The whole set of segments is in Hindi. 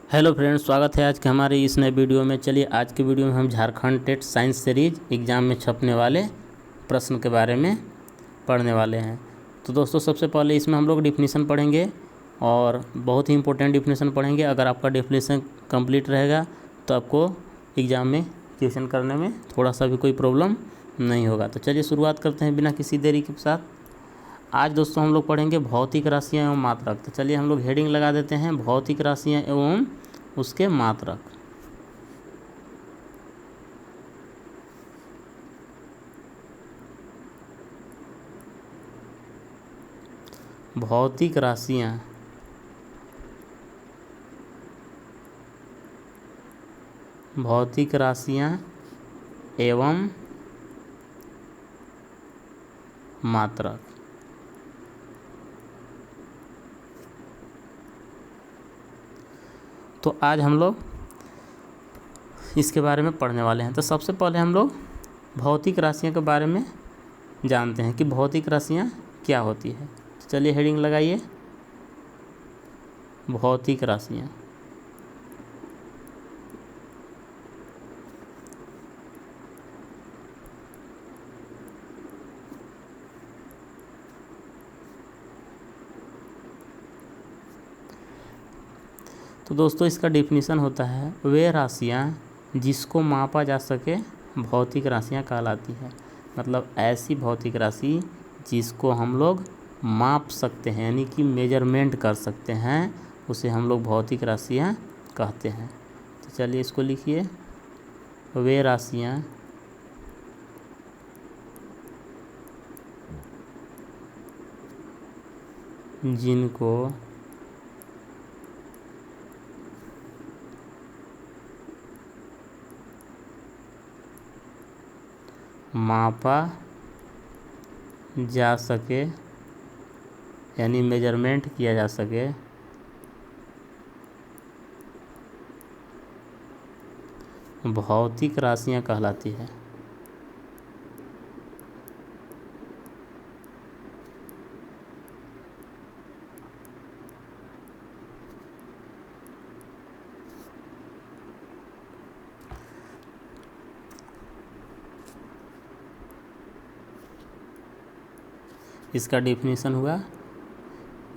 हेलो फ्रेंड्स, स्वागत है आज के हमारे इस नए वीडियो में। चलिए आज के वीडियो में हम Jharkhand TET science series exam में छपने वाले प्रश्न के बारे में पढ़ने वाले हैं। तो दोस्तों, सबसे पहले इसमें हम लोग डिफिनीसन पढ़ेंगे और बहुत ही इंपॉर्टेंट डिफिनीसन पढ़ेंगे। अगर आपका डिफिनीसन कंप्लीट रहेगा तो आपको एग्ज़ाम में क्वेश्चन करने में थोड़ा सा भी कोई प्रॉब्लम नहीं होगा। तो चलिए शुरुआत करते हैं बिना किसी देरी के साथ। आज दोस्तों हम लोग पढ़ेंगे भौतिक राशियाँ एवं मात्रक। तो चलिए हम लोग हेडिंग लगा देते हैं, भौतिक राशियाँ एवं उसके मात्रक। भौतिक राशियाँ एवं मात्रक। तो आज हम लोग इसके बारे में पढ़ने वाले हैं। तो सबसे पहले हम लोग भौतिक राशियों के बारे में जानते हैं कि भौतिक राशियाँ क्या होती है। तो चलिए हेडिंग लगाइए, भौतिक राशियाँ। तो दोस्तों इसका डेफिनेशन होता है, वे राशियाँ जिसको मापा जा सके भौतिक राशियाँ कहलाती है। मतलब ऐसी भौतिक राशि जिसको हम लोग माप सकते हैं, यानी कि मेजरमेंट कर सकते हैं, उसे हम लोग भौतिक राशियाँ कहते हैं। तो चलिए इसको लिखिए, वे राशियाँ जिनको मापा जा सके, यानी मेजरमेंट किया जा सके, भौतिक राशियाँ कहलाती है। इसका डेफिनेशन हुआ,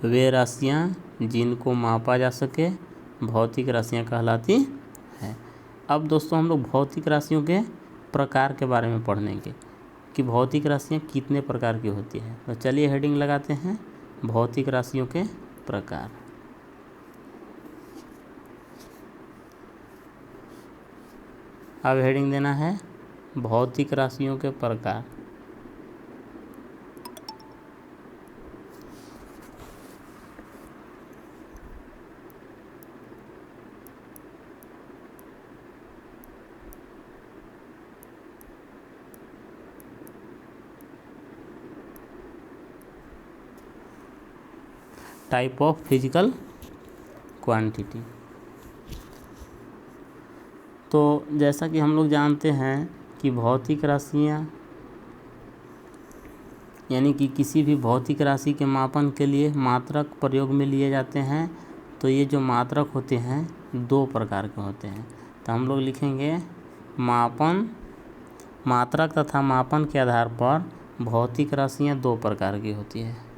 वे राशियाँ जिनको मापा जा सके भौतिक राशियाँ कहलाती हैं। अब दोस्तों हम लोग भौतिक राशियों के प्रकार के बारे में पढ़ेंगे कि भौतिक राशियाँ कितने प्रकार की होती हैं। तो चलिए हेडिंग लगाते हैं, भौतिक राशियों के प्रकार। अब हेडिंग देना है, भौतिक राशियों के प्रकार। Type of physical quantity. तो जैसा कि हम लोग जानते हैं कि भौतिक राशियाँ यानी कि किसी भी भौतिक राशि के मापन के लिए मात्रक प्रयोग में लिए जाते हैं। तो ये जो मात्रक होते हैं दो प्रकार के होते हैं। तो हम लोग लिखेंगे, मात्रक तथा मापन के आधार पर भौतिक राशियाँ दो प्रकार की होती है।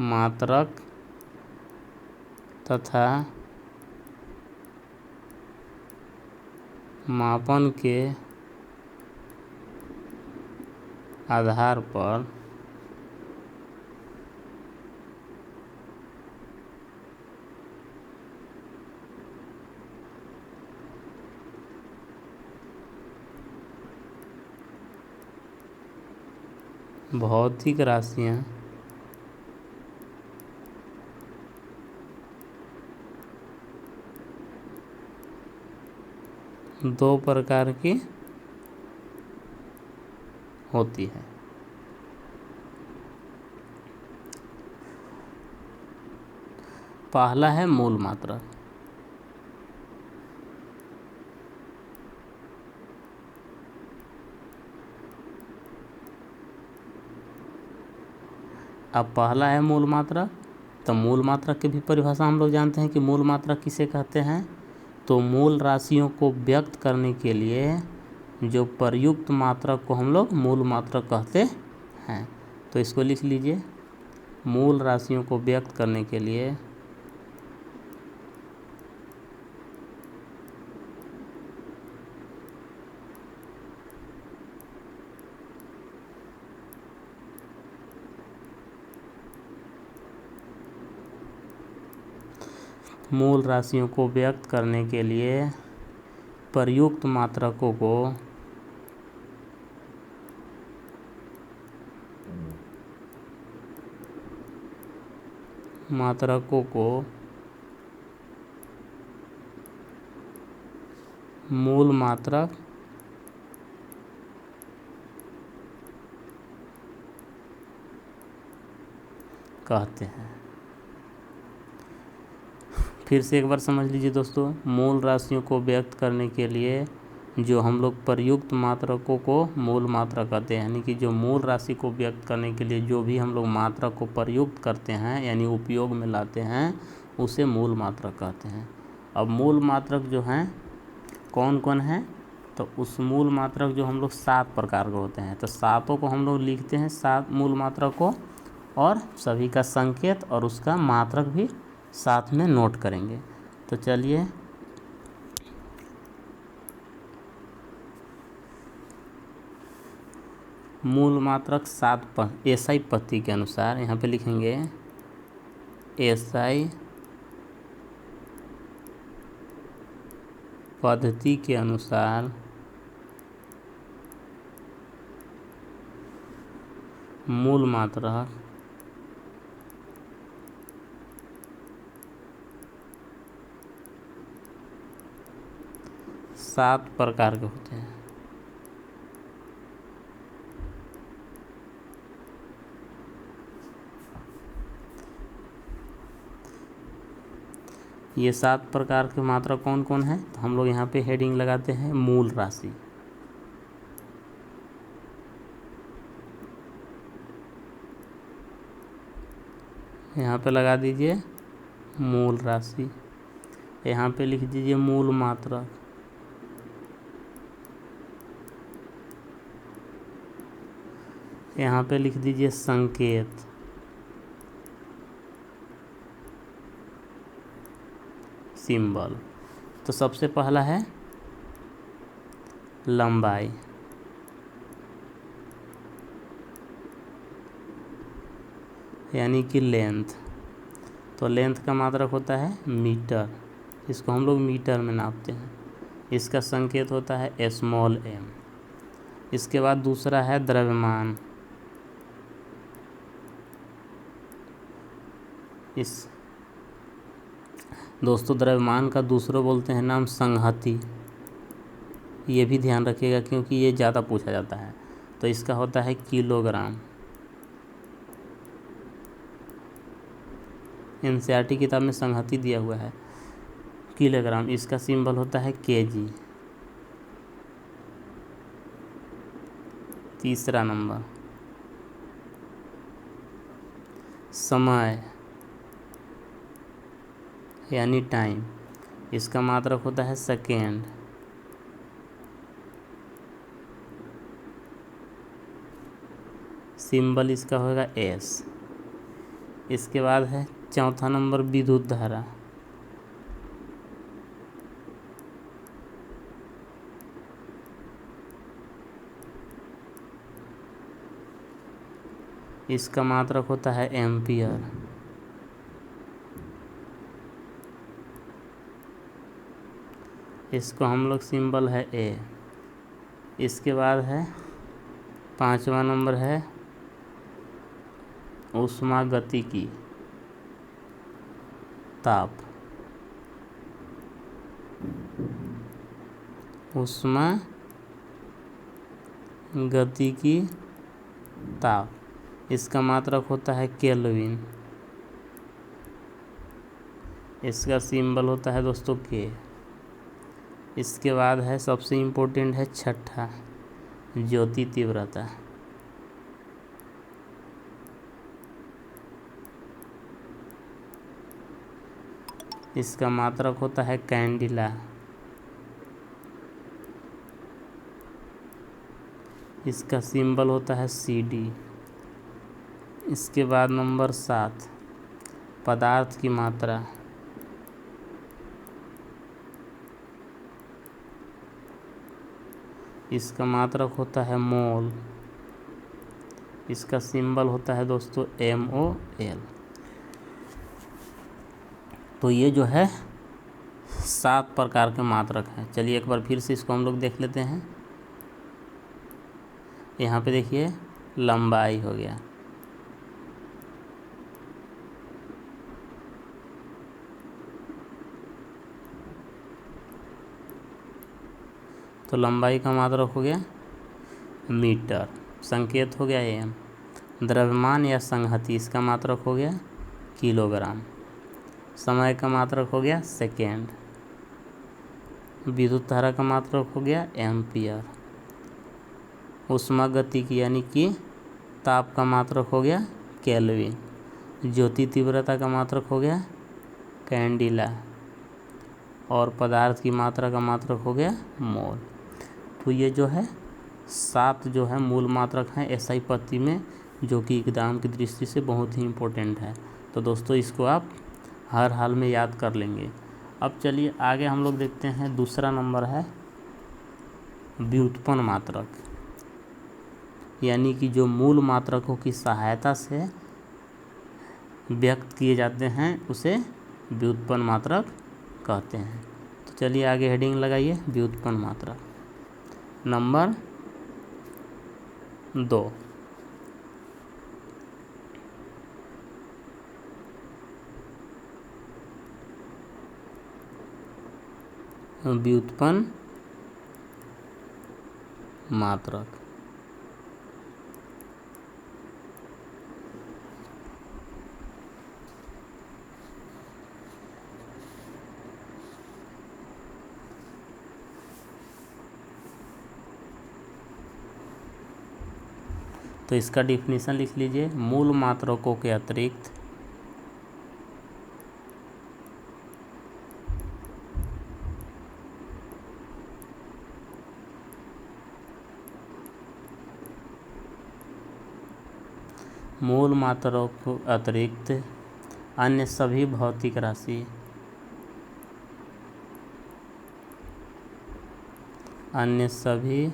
मात्रक तथा मापन के आधार पर भौतिक राशियाँ दो प्रकार की होती है। पहला है मूल मात्रक। अब पहला है मूल मात्रक, तो मूल मात्रक की भी परिभाषा हम लोग जानते हैं कि मूल मात्रक किसे कहते हैं। तो मूल राशियों को व्यक्त करने के लिए जो प्रयुक्त मात्रक को हम लोग मूल मात्रक कहते हैं। तो इसको लिख लीजिए, मूल राशियों को व्यक्त करने के लिए मूल राशियों को व्यक्त करने के लिए प्रयुक्त मात्रकों को मूल मात्रक कहते हैं। फिर से एक बार समझ लीजिए दोस्तों, मूल राशियों को व्यक्त करने के लिए जो हम लोग प्रयुक्त मात्रकों को मूल मात्रक कहते हैं, यानी कि जो मूल राशि को व्यक्त करने के लिए जो भी हम लोग मात्रक को प्रयुक्त करते हैं यानी उपयोग में लाते हैं, उसे मूल मात्रक कहते हैं। अब मूल मात्रक जो हैं कौन कौन है, तो उस मूल मात्रक जो हम लोग 7 प्रकार के होते हैं, तो सातों को हम लोग लिखते हैं, 7 मूल मात्रक को, और सभी का संकेत और उसका मात्रक भी साथ में नोट करेंगे। तो चलिए, मूल मात्रक 7 एसआई पद्धति के अनुसार यहाँ पे लिखेंगे, एसआई पद्धति के अनुसार मूल मात्रक 7 प्रकार के होते हैं। ये 7 प्रकार के मात्रक कौन कौन है, तो हम लोग यहाँ पे हेडिंग लगाते हैं मूल राशि। यहाँ पे लगा दीजिए मूल राशि, यहाँ पे लिख दीजिए मूल मात्रक, यहाँ पे लिख दीजिए संकेत, सिंबल। तो सबसे पहला है लंबाई, यानी कि लेंथ। तो लेंथ का मात्रक होता है मीटर, इसको हम लोग मीटर में नापते हैं। इसका संकेत होता है स्मॉल m। इसके बाद दूसरा है द्रव्यमान, इस दोस्तों द्रव्यमान का दूसरा बोलते हैं नाम संहति, ये भी ध्यान रखिएगा क्योंकि ये ज़्यादा पूछा जाता है। तो इसका होता है किलोग्राम। एनसीईआरटी किताब में संहति दिया हुआ है किलोग्राम, इसका सिंबल होता है केजी। तीसरा नंबर समय यानी टाइम, इसका मात्रक होता है सेकेंड। सिंबल इसका होगा एस। इसके बाद है चौथा नंबर विद्युत धारा, इसका मात्रक होता है एम्पियर। इसको हम लोग सिंबल है ए। इसके बाद है 5वां नंबर है ऊष्मागतिकी, ताप, ऊष्मागतिकी ताप, इसका मात्रक होता है केल्विन। इसका सिंबल होता है दोस्तों के। इसके बाद है सबसे इम्पोर्टेंट है छठा, ज्योति तीव्रता। इसका मात्रक होता है कैंडिला। इसका सिंबल होता है CD। इसके बाद नंबर 7, पदार्थ की मात्रा। इसका मात्रक होता है मोल। इसका सिंबल होता है दोस्तों MOL। तो ये जो है 7 प्रकार के मात्रक हैं। चलिए एक बार फिर से इसको हम लोग देख लेते हैं। यहाँ पे देखिए लंबाई हो गया, तो लंबाई का मात्रक हो गया मीटर। संकेत हो गया AM। द्रव्यमान या संहति, इसका मात्रक हो गया किलोग्राम। समय का मात्रक हो गया सेकेंड। विद्युत धारा का मात्रक हो गया एम्पियर। ऊष्मागतिकी यानी कि ताप का मात्रक हो गया केल्विन। ज्योति तीव्रता का मात्रक हो गया कैंडिला। और पदार्थ की मात्रा का मात्रक हो गया मोल। तो ये जो है 7 जो है मूल मात्रक हैं SI पद्धति में, जो कि एग्जाम की दृष्टि से बहुत ही इम्पोर्टेंट है। तो दोस्तों इसको आप हर हाल में याद कर लेंगे। अब चलिए आगे हम लोग देखते हैं। दूसरा नंबर है व्युत्पन्न मात्रक, यानी कि जो मूल मात्रकों की सहायता से व्यक्त किए जाते हैं उसे व्युत्पन्न मात्रक कहते हैं। तो चलिए आगे हेडिंग लगाइए, व्युत्पन्न मात्रक। नंबर 2, व्युत्पन्न मात्रक। तो इसका डिफिनीशन लिख लीजिए। मूल मात्रकों के अतिरिक्त मूल मात्राओं को अतिरिक्त अन्य सभी भौतिक राशि, अन्य सभी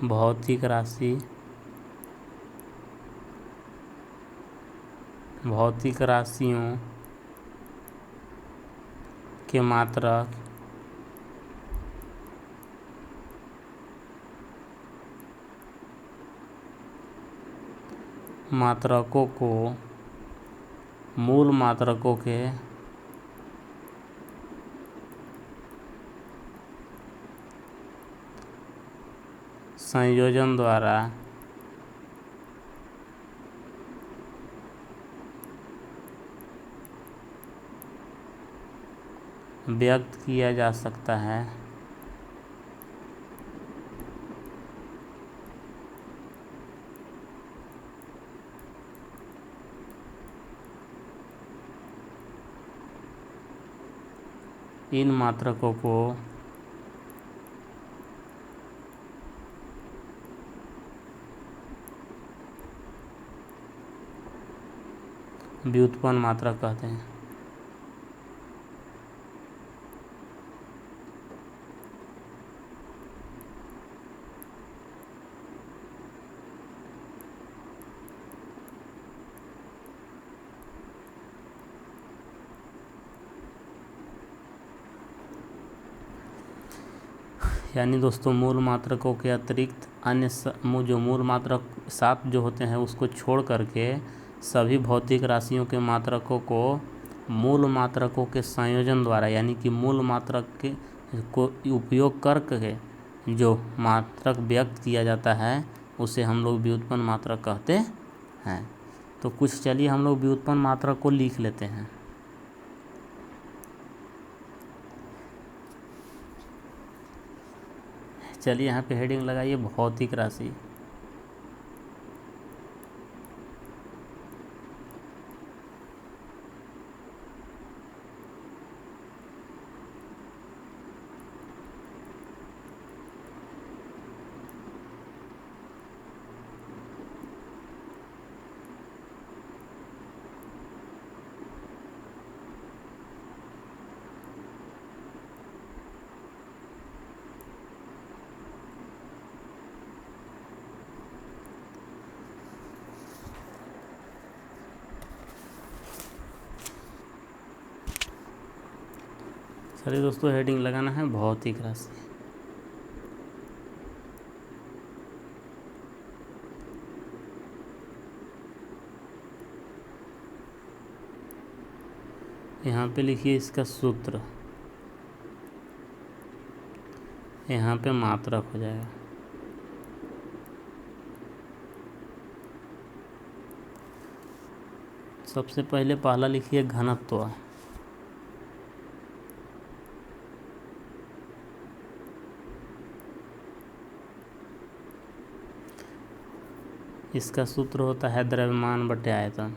भौतिक राशि, भौतिक राशियों के मात्रक मात्रकों को मूल मात्रकों के संयोजन द्वारा व्यक्त किया जा सकता है। इन मात्रकों को व्युत्पन्न मात्रक कहते हैं। यानी दोस्तों मूल मात्रकों के अतिरिक्त अन्य जो मूल मात्रक 7 जो होते हैं उसको छोड़ करके सभी भौतिक राशियों के मात्रकों को मूल मात्रकों के संयोजन द्वारा, यानी कि मूल मात्रक के को उपयोग करके जो मात्रक व्यक्त किया जाता है उसे हम लोग व्युत्पन्न मात्रक कहते हैं। तो कुछ चलिए हम लोग व्युत्पन्न मात्रक को लिख लेते हैं। चलिए यहाँ पे हेडिंग लगाइए भौतिक राशि। चलिए दोस्तों, हेडिंग लगाना है भौतिक राशि। यहाँ पे लिखिए इसका सूत्र, यहाँ पे मात्रक हो जाएगा। सबसे पहले पहला लिखिए घनत्व। इसका सूत्र होता है द्रव्यमान बटे आयतन।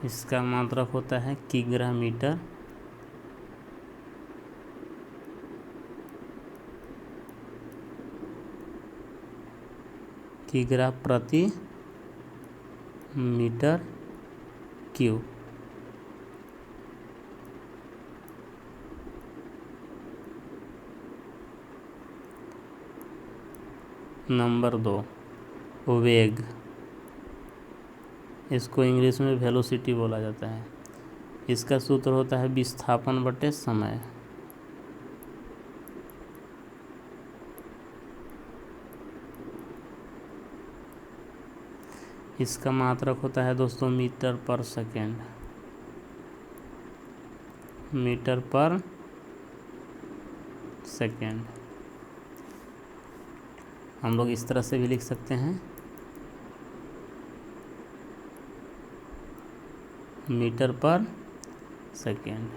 इसका मात्रक होता है किग्रा मीटर किग्रा प्रति मीटर क्यूब। नंबर 2, वेग। इसको इंग्लिश में वेलोसिटी बोला जाता है। इसका सूत्र होता है विस्थापन बटे समय। इसका मात्रक होता है दोस्तों मीटर पर सेकेंड। मीटर पर सेकेंड हम लोग इस तरह से भी लिख सकते हैं, मीटर पर सेकेंड।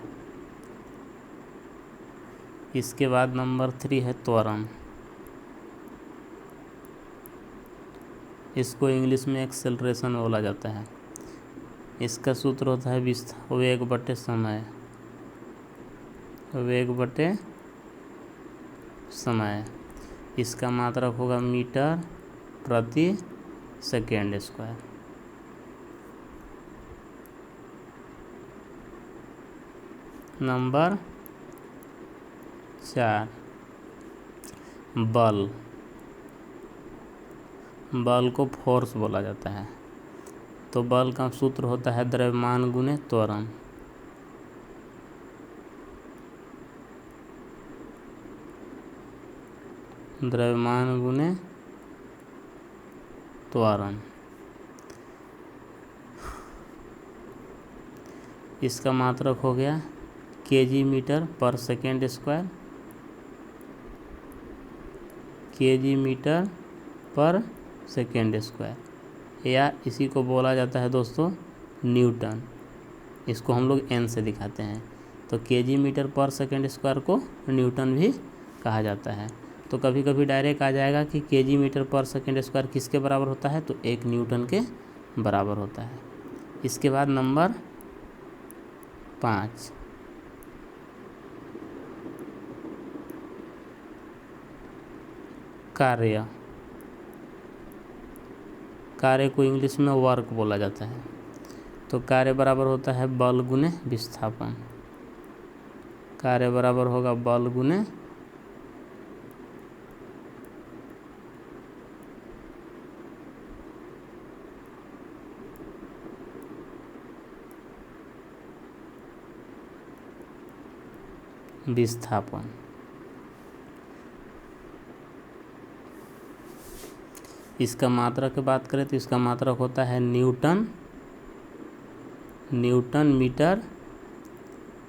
इसके बाद नंबर 3 है त्वरण। इसको इंग्लिश में एक्सेलरेशन बोला जाता है। इसका सूत्र होता है वेग बटे समय। वेग बटे समय। इसका मात्रक होगा मीटर प्रति सेकेंड स्क्वायर। नंबर 4, बल। बल को फोर्स बोला जाता है। तो बल का सूत्र होता है द्रव्यमान गुणे त्वरण। द्रव्यमान गुणे त्वरण। इसका मात्रक हो गया केजी मीटर पर सेकेंड स्क्वायर। केजी मीटर पर सेकेंड स्क्वायर, या इसी को बोला जाता है दोस्तों न्यूटन। इसको हम लोग एन से दिखाते हैं। तो केजी मीटर पर सेकेंड स्क्वायर को न्यूटन भी कहा जाता है। तो कभी कभी डायरेक्ट आ जाएगा कि केजी मीटर पर सेकेंड स्क्वायर किसके बराबर होता है, तो 1 न्यूटन के बराबर होता है। इसके बाद नंबर 5, कार्य। कार्य को इंग्लिश में वर्क बोला जाता है। तो कार्य बराबर होता है बल गुने विस्थापन। कार्य बराबर होगा बल गुने विस्थापन। इसका मात्रक की बात करें तो इसका मात्रक होता है न्यूटन मीटर,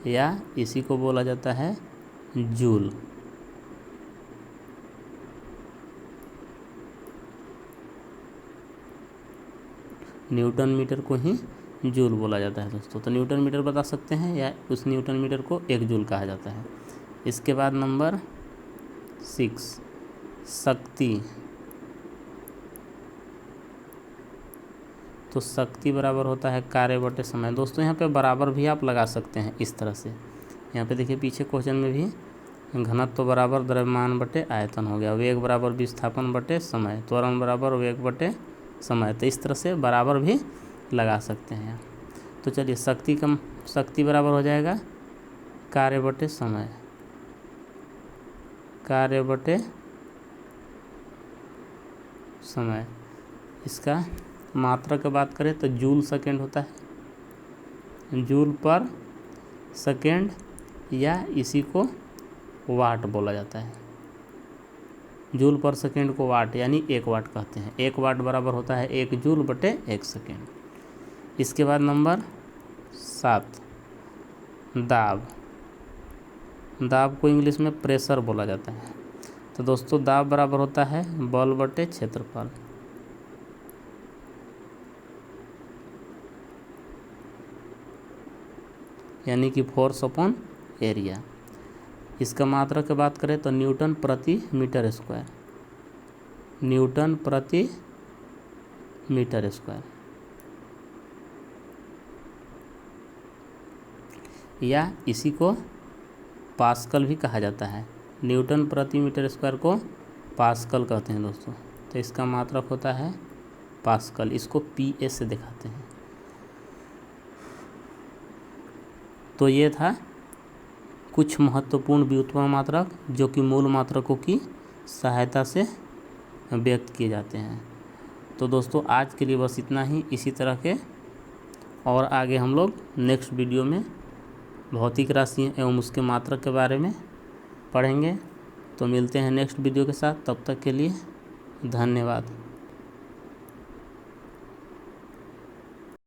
या इसी को बोला जाता है जूल। न्यूटन मीटर को ही जूल बोला जाता है दोस्तों। तो न्यूटन मीटर बता सकते हैं, या उस न्यूटन मीटर को 1 जूल कहा जाता है। इसके बाद नंबर 6, शक्ति। तो शक्ति बराबर होता है कार्य बटे समय। दोस्तों यहाँ पे बराबर भी आप लगा सकते हैं इस तरह से। यहाँ पे देखिए पीछे क्वेश्चन में भी घनत्व बराबर द्रव्यमान बटे आयतन हो गया, वेग बराबर विस्थापन बटे समय, त्वरण बराबर वेग बटे समय। तो इस तरह से बराबर भी लगा सकते हैं। तो चलिए शक्ति बराबर हो जाएगा कार्य बटे समय। कार्य बटे समय। इसका मात्रा की बात करें तो जूल सेकेंड होता है, जूल पर सेकेंड, या इसी को वाट बोला जाता है। जूल पर सेकेंड को वाट यानी 1 वाट कहते हैं। 1 वाट बराबर होता है 1 जूल बटे 1 सेकेंड। इसके बाद नंबर 7 दाब। दाब को इंग्लिश में प्रेशर बोला जाता है। तो दोस्तों दाब बराबर होता है बल बटे क्षेत्रफल। यानी कि फोर्स अपॉन एरिया। इसका मात्रा की बात करें तो न्यूटन प्रति मीटर स्क्वायर, न्यूटन प्रति मीटर स्क्वायर, या इसी को पास्कल भी कहा जाता है। न्यूटन प्रति मीटर स्क्वायर को पास्कल कहते हैं दोस्तों। तो इसका मात्रक होता है पास्कल, इसको पीए से दिखाते हैं। तो ये था कुछ महत्वपूर्ण व्युत्पन्न मात्रक जो कि मूल मात्रकों की सहायता से व्यक्त किए जाते हैं। तो दोस्तों आज के लिए बस इतना ही। इसी तरह के और आगे हम लोग नेक्स्ट वीडियो में भौतिक राशियाँ एवं उसके मात्रक के बारे में पढ़ेंगे। तो मिलते हैं नेक्स्ट वीडियो के साथ, तब तक के लिए धन्यवाद।